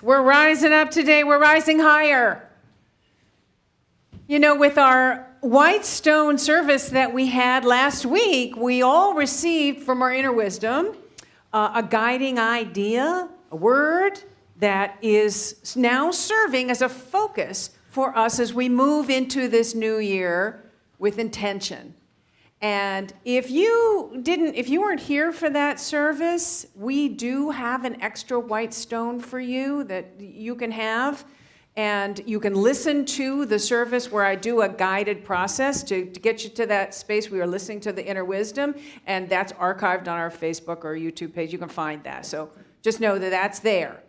We're rising up today. We're rising higher. You know, with our White Stone service that we had last week, we all received from our inner wisdom a guiding idea, a word that is now serving as a focus for us as we move into this new year with intention. And if you weren't here for that service, we do have an extra white stone for you that you can have. And you can listen to the service where I do a guided process to get you to that space we are listening to the inner wisdom. And that's archived on our Facebook or YouTube page. You can find that. So just know that that's there.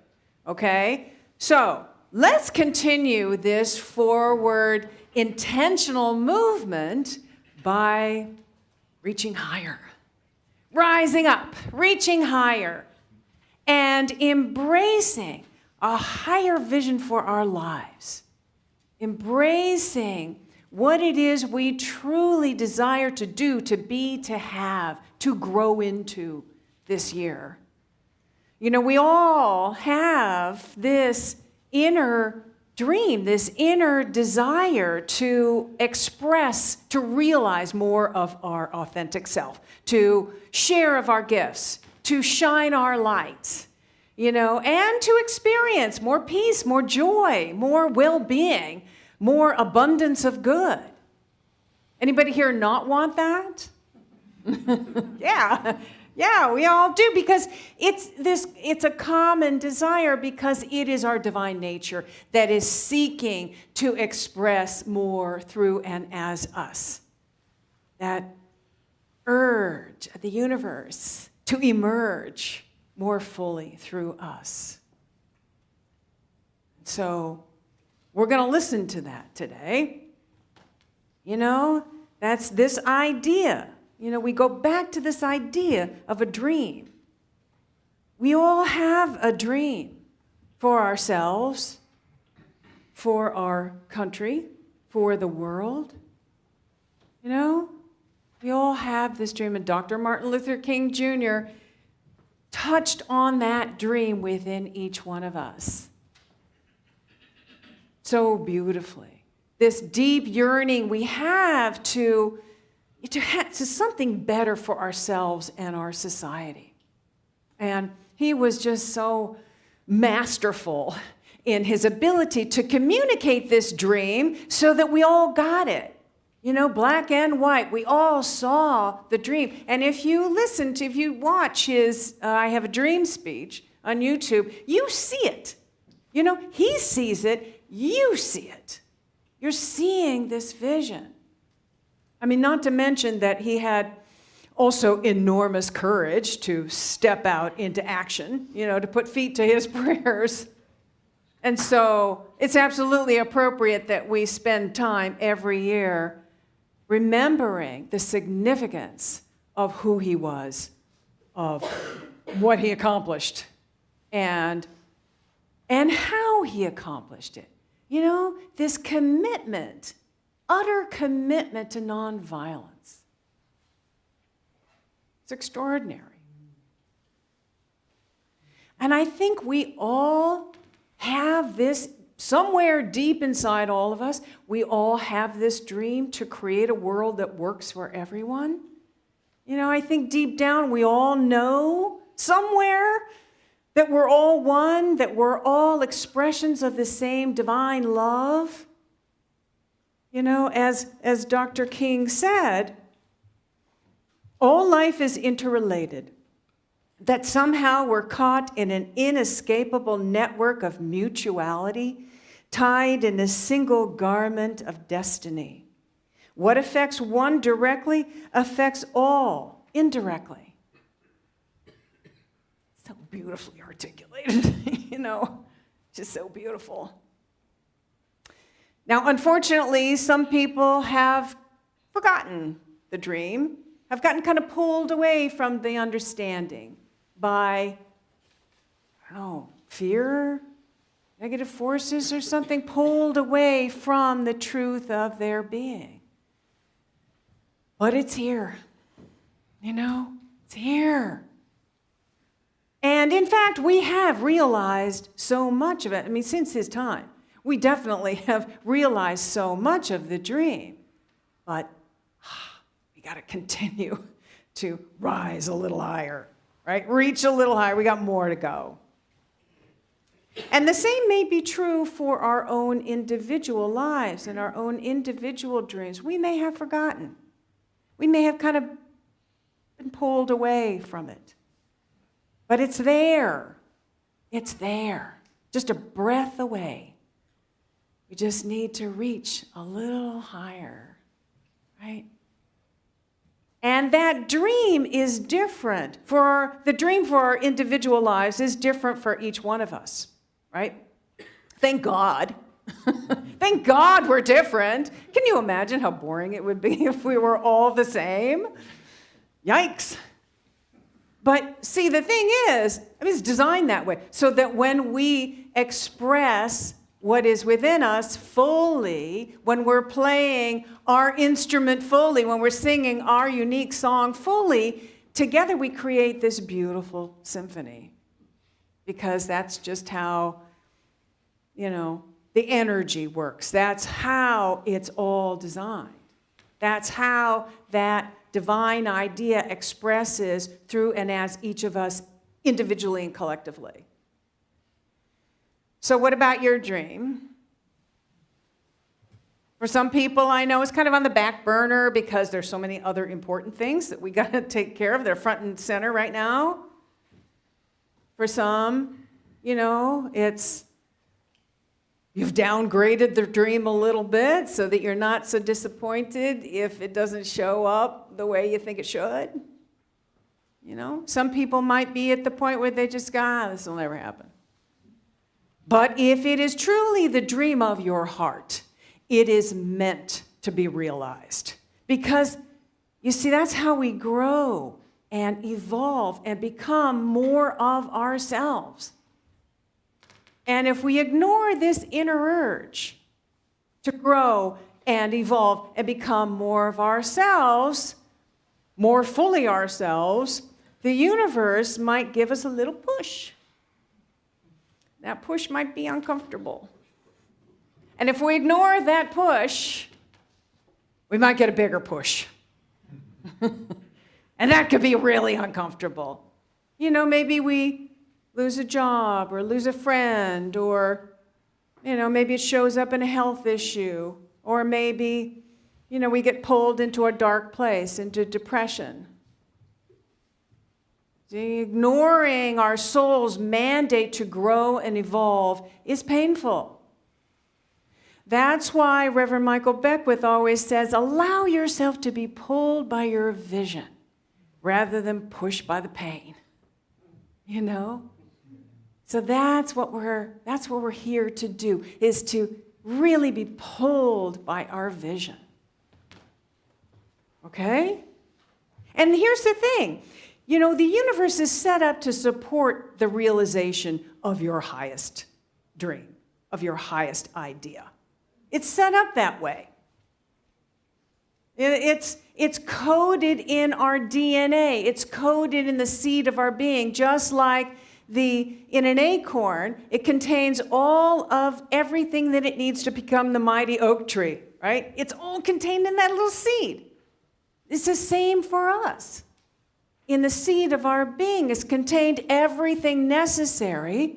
Okay? So let's continue this forward intentional movement by reaching higher, rising up, reaching higher, and embracing a higher vision for our lives, embracing what it is we truly desire to do, to be, to have, to grow into this year. You know, we all have this inner dream, this inner desire to express, to realize more of our authentic self, to share of our gifts, to shine our light, you know, and to experience more peace, more joy, more well-being, more abundance of good. Anybody here not want that? Yeah, we all do, because it's a common desire, because it is our divine nature that is seeking to express more through and as us. That urge of the universe to emerge more fully through us. So we're going to listen to that today. You know, that's this idea. You know, we go back to this idea of a dream. We all have a dream for ourselves, for our country, for the world. You know, we all have this dream, and Dr. Martin Luther King Jr. touched on that dream within each one of us so beautifully. This deep yearning we have to something better for ourselves and our society. And he was just so masterful in his ability to communicate this dream so that we all got it. You know, black and white, we all saw the dream. And if you watch his I Have a Dream speech on YouTube, you see it. You know, he sees it, you see it. You're seeing this vision. I mean, not to mention that he had also enormous courage to step out into action, you know, to put feet to his prayers. And so it's absolutely appropriate that we spend time every year remembering the significance of who he was, of what he accomplished, and how he accomplished it. You know, this commitment, utter commitment to nonviolence. It's extraordinary. And I think we all have this, somewhere deep inside all of us, we all have this dream to create a world that works for everyone. You know, I think deep down we all know somewhere that we're all one, that we're all expressions of the same divine love. You know, as Dr. King said, all life is interrelated, that somehow we're caught in an inescapable network of mutuality, tied in a single garment of destiny. What affects one directly affects all indirectly. So beautifully articulated, you know, just so beautiful. Now, unfortunately, some people have forgotten the dream, have gotten kind of pulled away from the understanding by, I don't know, fear, negative forces or something, pulled away from the truth of their being. But it's here, you know, it's here. And in fact, we have realized so much of it. I mean, since his time, we definitely have realized so much of the dream. But we got to continue to rise a little higher, right? Reach a little higher. We got more to go. And the same may be true for our own individual lives and our own individual dreams. We may have forgotten. We may have kind of been pulled away from it. But it's there. It's there. Just a breath away. We just need to reach a little higher, right? And that dream is different. The dream for our individual lives is different for each one of us, right? Thank God. Thank God we're different. Can you imagine how boring it would be if we were all the same? Yikes. But see, the thing is, it's designed that way so that when we express what is within us fully, when we're playing our instrument fully, when we're singing our unique song fully, together we create this beautiful symphony. Because that's just how, the energy works. That's how it's all designed. That's how that divine idea expresses through and as each of us individually and collectively. So what about your dream? For some people, I know it's kind of on the back burner because there's so many other important things that we got to take care of. They're front and center right now. For some, it's you've downgraded the dream a little bit so that you're not so disappointed if it doesn't show up the way you think it should. Some people might be at the point where they just go, this will never happen. But if it is truly the dream of your heart, it is meant to be realized. Because, you see, that's how we grow and evolve and become more of ourselves. And if we ignore this inner urge to grow and evolve and become more of ourselves, more fully ourselves, the universe might give us a little push. That push might be uncomfortable. And if we ignore that push, we might get a bigger push. And that could be really uncomfortable. Maybe we lose a job or lose a friend, or, maybe it shows up in a health issue, or maybe, we get pulled into a dark place, into depression. Ignoring our soul's mandate to grow and evolve is painful. That's why Reverend Michael Beckwith always says, allow yourself to be pulled by your vision rather than pushed by the pain. So that's what we're here to do, is to really be pulled by our vision. Okay? And here's the thing. The universe is set up to support the realization of your highest dream, of your highest idea. It's set up that way. It's coded in our DNA. It's coded in the seed of our being, just like in an acorn, it contains all of everything that it needs to become the mighty oak tree, right? It's all contained in that little seed. It's the same for us. In the seed of our being is contained everything necessary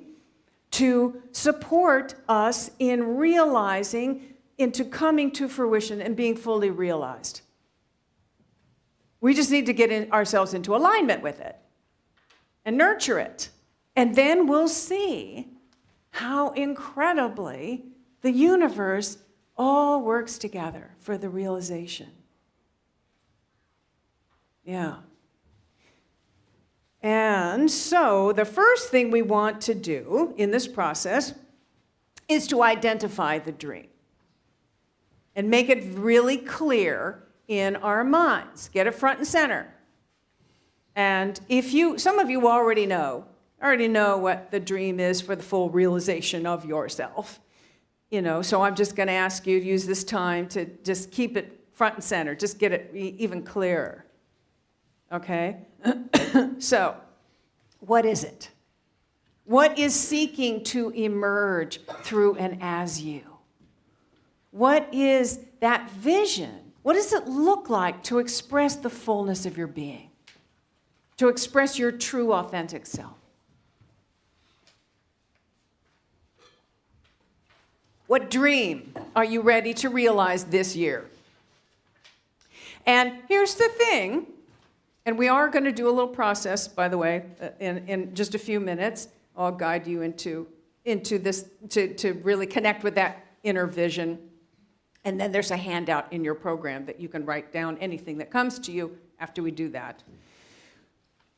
to support us in realizing, into coming to fruition and being fully realized. We just need to get ourselves into alignment with it and nurture it. And then we'll see how incredibly the universe all works together for the realization. Yeah. And so the first thing we want to do in this process is to identify the dream and make it really clear in our minds. Get it front and center. And some of you already know what the dream is for the full realization of yourself. So I'm just going to ask you to use this time to just keep it front and center. Just get it even clearer. Okay? So, what is it? What is seeking to emerge through and as you? What is that vision? What does it look like to express the fullness of your being? To express your true, authentic self? What dream are you ready to realize this year? And here's the thing, and we are going to do a little process, by the way, in just a few minutes. I'll guide you into this to really connect with that inner vision. And then there's a handout in your program that you can write down anything that comes to you after we do that.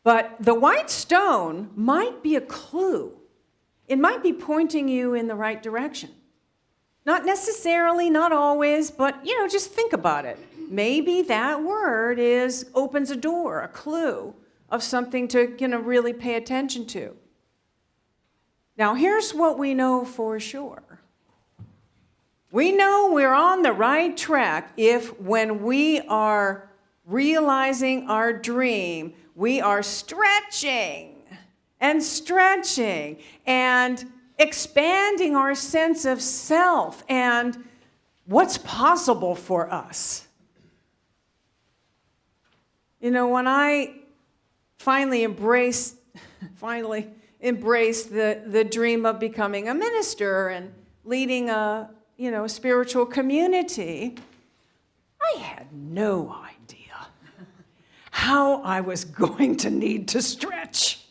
But the white stone might be a clue. It might be pointing you in the right direction. Not necessarily, not always, but, just think about it. Maybe that word opens a door, a clue of something to, really pay attention to. Now, here's what we know for sure. We know we're on the right track if when we are realizing our dream, we are stretching and expanding our sense of self and what's possible for us. When I finally embraced the dream of becoming a minister and leading a spiritual community, I had no idea how I was going to need to stretch.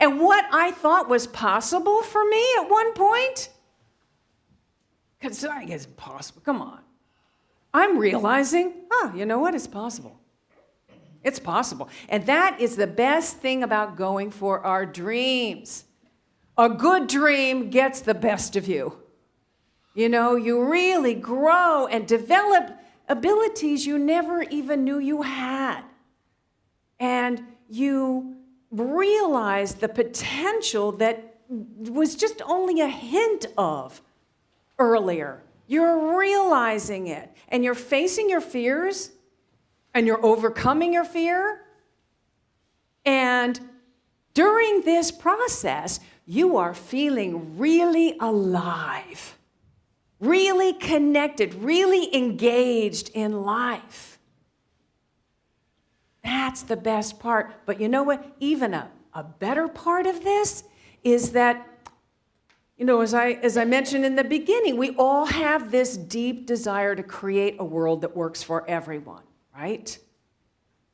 And what I thought was possible for me at one point, because I guess it's possible, come on. I'm realizing, you know what, it's possible. It's possible. And that is the best thing about going for our dreams. A good dream gets the best of you. You really grow and develop abilities you never even knew you had. And you realize the potential that was just only a hint of earlier. You're realizing it, and you're facing your fears, and you're overcoming your fear. And during this process, you are feeling really alive, really connected, really engaged in life. That's the best part. But you know what? Even a better part of this is that, as I mentioned in the beginning, we all have this deep desire to create a world that works for everyone, right?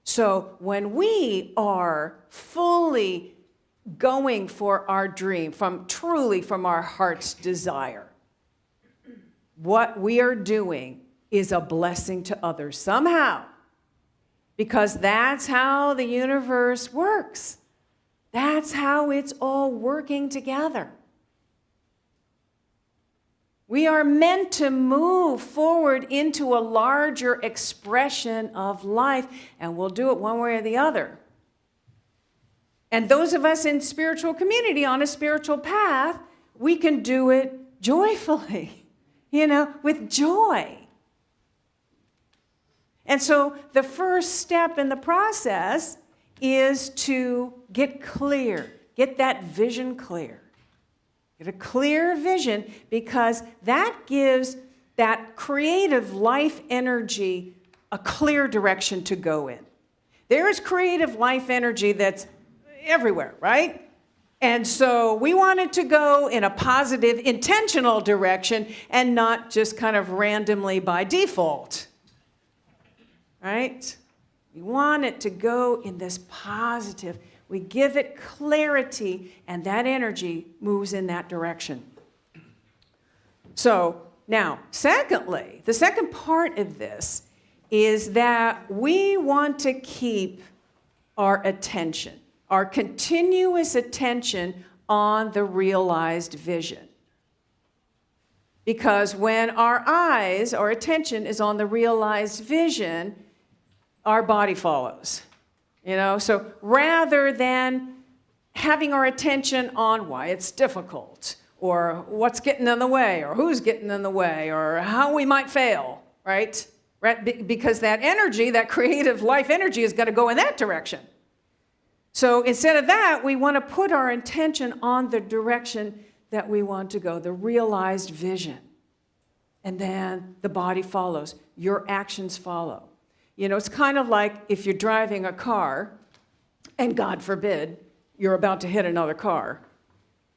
So when we are fully going for our dream, truly from our heart's desire, what we are doing is a blessing to others somehow. Because that's how the universe works. That's how it's all working together. We are meant to move forward into a larger expression of life, and we'll do it one way or the other. And those of us in spiritual community, on a spiritual path, we can do it joyfully, with joy. And so the first step in the process is to get clear, get that vision clear. Get a clear vision, because that gives that creative life energy a clear direction to go in. There is creative life energy that's everywhere, right? And so we want it to go in a positive, intentional direction and not just kind of randomly by default. Right? We want it to go in this positive. We give it clarity, and that energy moves in that direction. So now, secondly, the second part of this is that we want to keep our attention, our continuous attention on the realized vision. Because when our attention is on the realized vision, our body follows, So rather than having our attention on why it's difficult, or what's getting in the way, or who's getting in the way, or how we might fail, right? Because that energy, that creative life energy, has got to go in that direction. So instead of that, we want to put our intention on the direction that we want to go, the realized vision. And then the body follows. Your actions follow. You know, it's kind of like if you're driving a car, and God forbid, you're about to hit another car.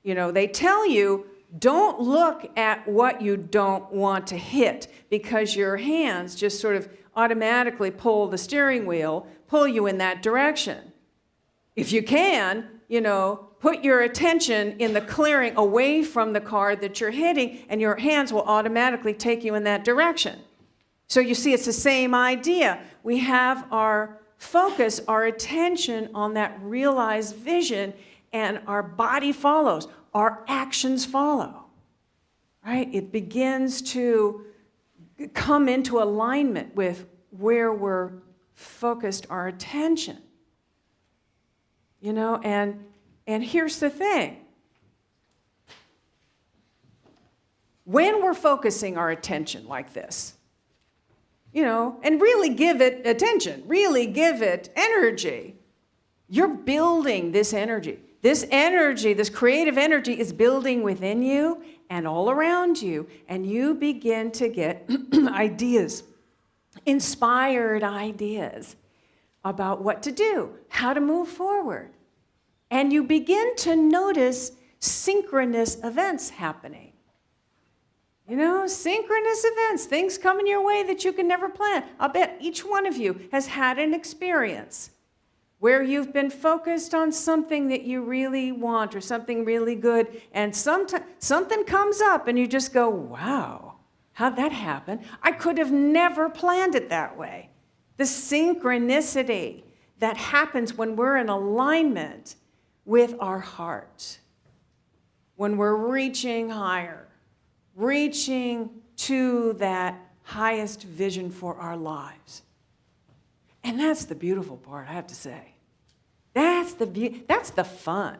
You know, they tell you, don't look at what you don't want to hit, because your hands just sort of automatically pull the steering wheel, pull you in that direction. If you can, you know, put your attention in the clearing away from the car that you're hitting, and your hands will automatically take you in that direction. So you see, it's the same idea. We have our focus, our attention on that realized vision, and our body follows. Our actions follow, right? It begins to come into alignment with where we're focused our attention. You know, and here's the thing. When we're focusing our attention like this, you know, and really give it attention, really give it energy, you're building this energy. This energy, this creative energy is building within you and all around you, and you begin to get ideas, inspired ideas about what to do, how to move forward. And you begin to notice synchronous events happening. You know, synchronous events, things coming your way that you can never plan. I'll bet each one of you has had an experience where you've been focused on something that you really want or something really good, and something comes up and you just go, wow, how'd that happen? I could have never planned it that way. The synchronicity that happens when we're in alignment with our heart, when we're reaching higher, reaching to that highest vision for our lives. And that's the beautiful part, I have to say. That's the fun.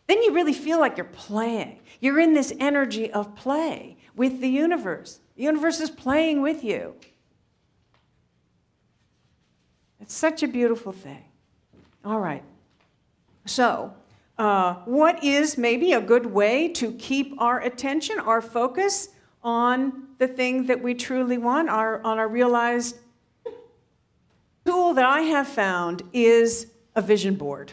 Then you really feel like you're playing. You're in this energy of play with the universe. The universe is playing with you. It's such a beautiful thing. All right. So, what is maybe a good way to keep our attention, our focus on the thing that we truly want, on our realized tool that I have found is a vision board.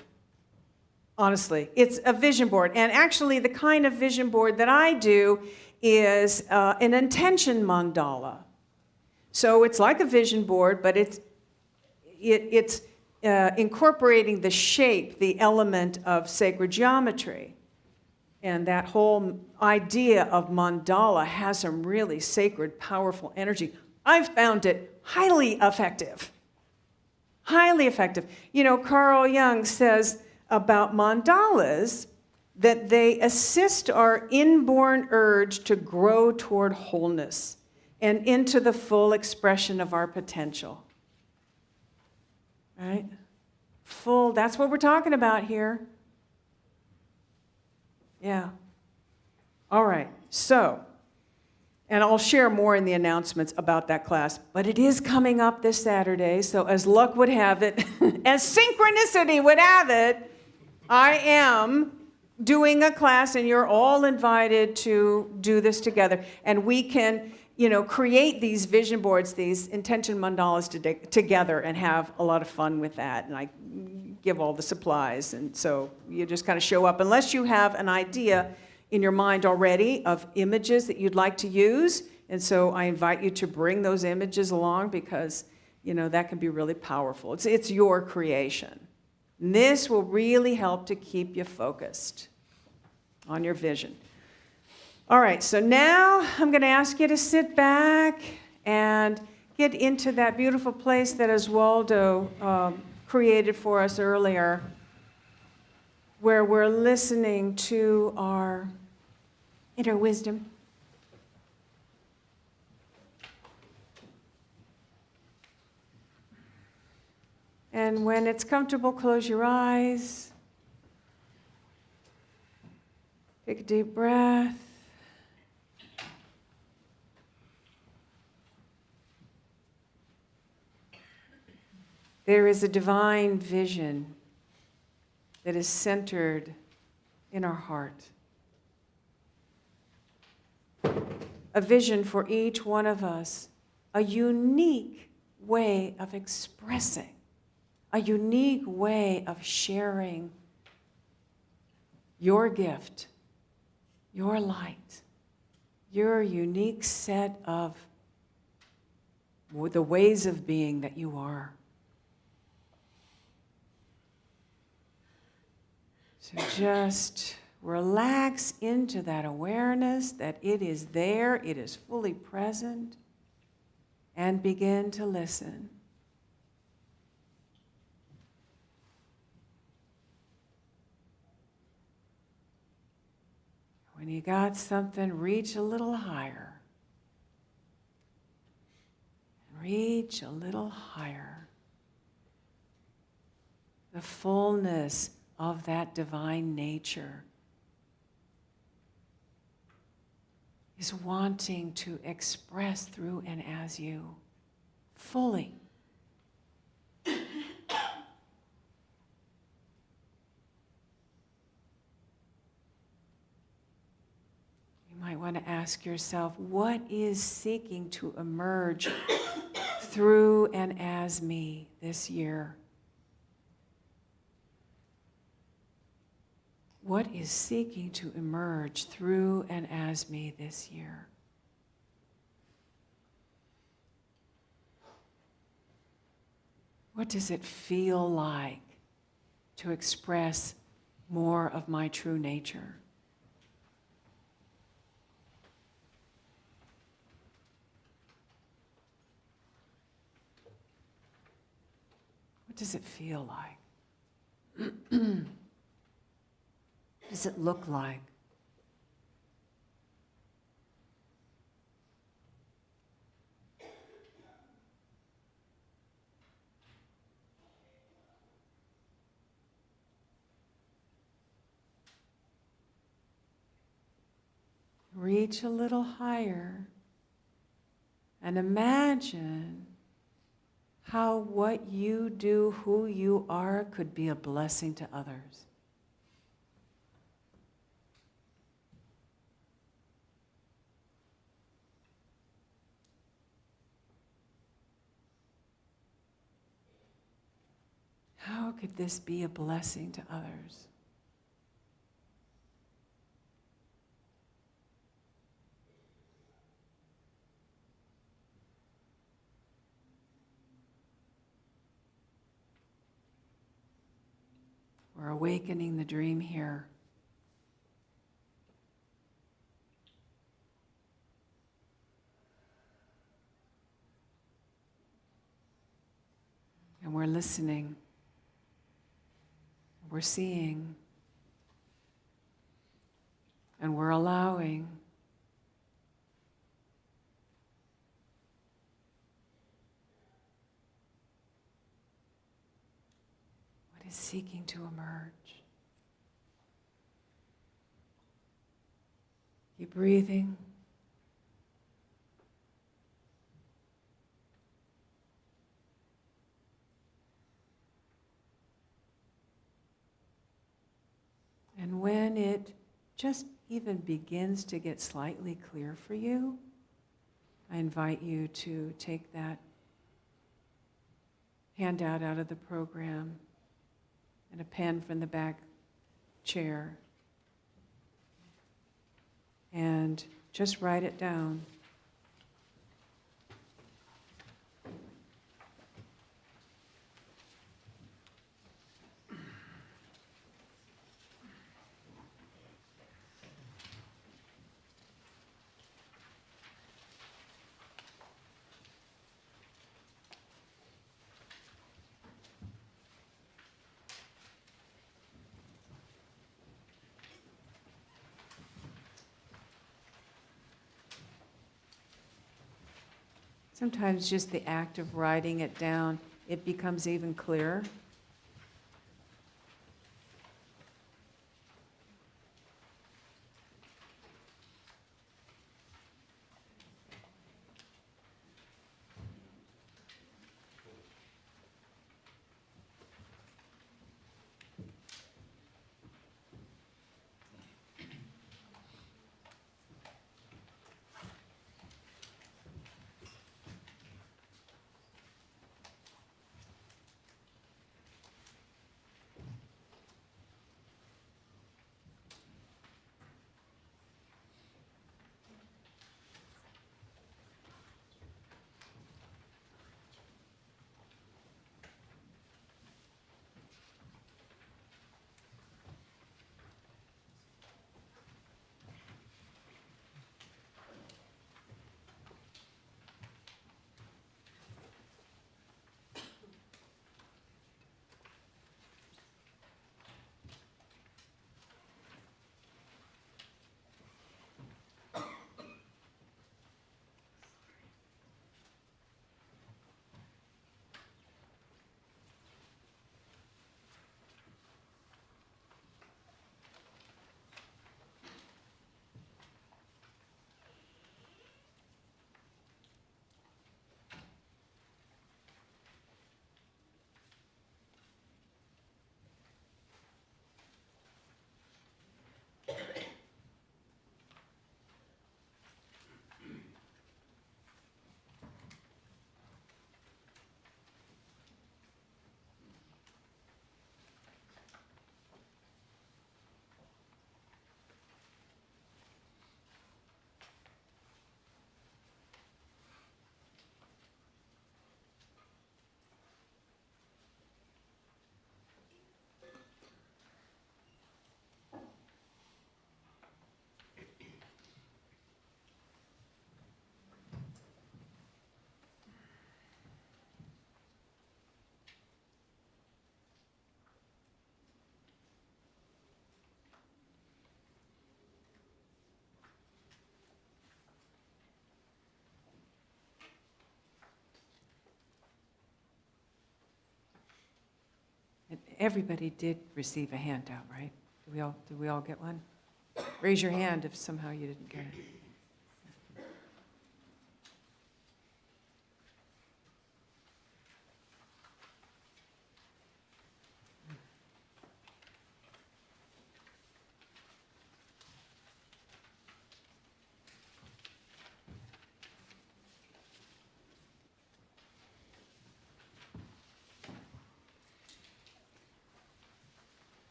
Honestly, it's a vision board. And actually, the kind of vision board that I do is an intention mandala. So it's like a vision board, but it's incorporating the shape, the element of sacred geometry. And that whole idea of mandala has some really sacred, powerful energy. I've found it highly effective. Highly effective. You know, Carl Jung says about mandalas that they assist our inborn urge to grow toward wholeness and into the full expression of our potential. Right? Full, that's what we're talking about here. Yeah. All right. So, and I'll share more in the announcements about that class, but it is coming up this Saturday, so as luck would have it, as synchronicity would have it, I am doing a class, and you're all invited to do this together, and we can, you know, create these vision boards, these intention mandalas together and have a lot of fun with that. And I give all the supplies, and so you just kind of show up. Unless you have an idea in your mind already of images that you'd like to use, and so I invite you to bring those images along because, you know, that can be really powerful. It's your creation. And this will really help to keep you focused on your vision. All right, so now I'm going to ask you to sit back and get into that beautiful place that Oswaldo created for us earlier, where we're listening to our inner wisdom. And when it's comfortable, close your eyes. Take a deep breath. There is a divine vision that is centered in our heart. A vision for each one of us, a unique way of expressing, a unique way of sharing your gift, your light, your unique set of the ways of being that you are. So just relax into that awareness that it is there, it is fully present, and begin to listen. When you got something, reach a little higher. Reach a little higher. The fullness of that divine nature is wanting to express through and as you fully. You might want to ask yourself, what is seeking to emerge through and as me this year? What is seeking to emerge through and as me this year? What does it feel like to express more of my true nature? What does it feel like? What does it look like? Reach a little higher and imagine how what you do, who you are, could be a blessing to others. How could this be a blessing to others? We're awakening the dream here. And we're listening. We're seeing. And we're allowing. What is seeking to emerge? Keep breathing. And when it just even begins to get slightly clear for you, I invite you to take that handout out of the program and a pen from the back chair and just write it down. Sometimes just the act of writing it down, it becomes even clearer. everybody did receive a handout, right? Did we all get one? Raise your hand if somehow you didn't get it.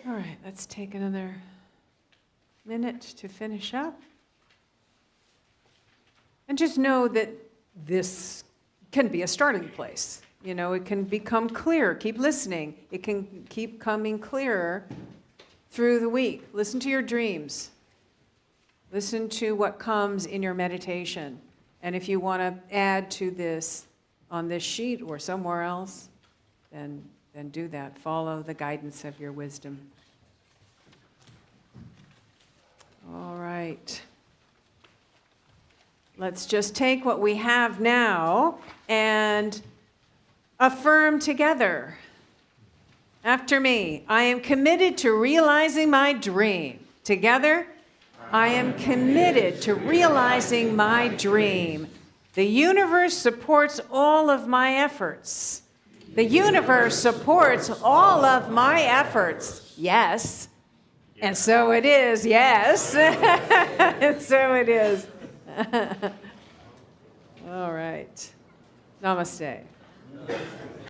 All right, let's take another minute to finish up. And just know that this can be a starting place. You know, it can become clear. Keep listening. It can keep coming clearer through the week. Listen to your dreams. Listen to what comes in your meditation. And if you want to add to this on this sheet or somewhere else, then do that. Follow the guidance of your wisdom. All right. Let's just take what we have now and affirm together. After me, I am committed to realizing my dream. Together, I am committed to realizing my dream. The universe supports all of my efforts. The universe supports all of my efforts. Yes. And so it is. Yes. And so it is. All right. Namaste.